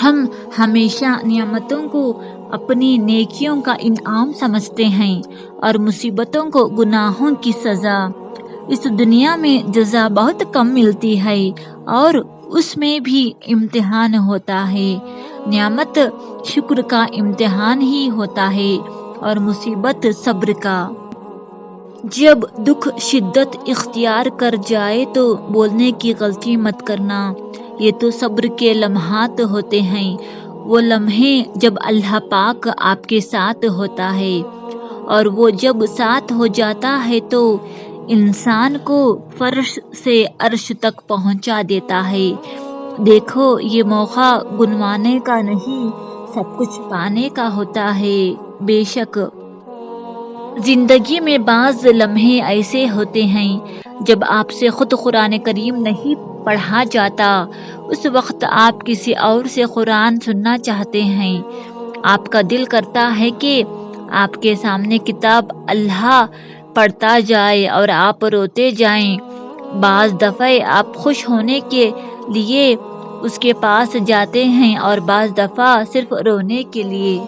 ہم ہمیشہ نعمتوں کو اپنی نیکیوں کا انعام سمجھتے ہیں اور مصیبتوں کو گناہوں کی سزا۔ اس دنیا میں جزا بہت کم ملتی ہے اور اس میں بھی امتحان ہوتا ہے۔ نعمت شکر کا امتحان ہی ہوتا ہے اور مصیبت صبر کا۔ جب دکھ شدت اختیار کر جائے تو بولنے کی غلطی مت کرنا، یہ تو صبر کے لمحات ہوتے ہیں، وہ لمحے جب اللہ پاک آپ کے ساتھ ہوتا ہے، اور وہ جب ساتھ ہو جاتا ہے تو انسان کو فرش سے عرش تک پہنچا دیتا ہے۔ دیکھو یہ موقع گنوانے کا نہیں، سب کچھ پانے کا ہوتا ہے۔ بے شک زندگی میں بعض لمحے ایسے ہوتے ہیں جب آپ سے خود قرآن کریم نہیں پڑھا جاتا، اس وقت آپ کسی اور سے قرآن سننا چاہتے ہیں، آپ کا دل کرتا ہے کہ آپ کے سامنے کتاب اللہ پڑھتا جائے اور آپ روتے جائیں۔ بعض دفعہ آپ خوش ہونے کے لیے اس کے پاس جاتے ہیں اور بعض دفعہ صرف رونے کے لیے۔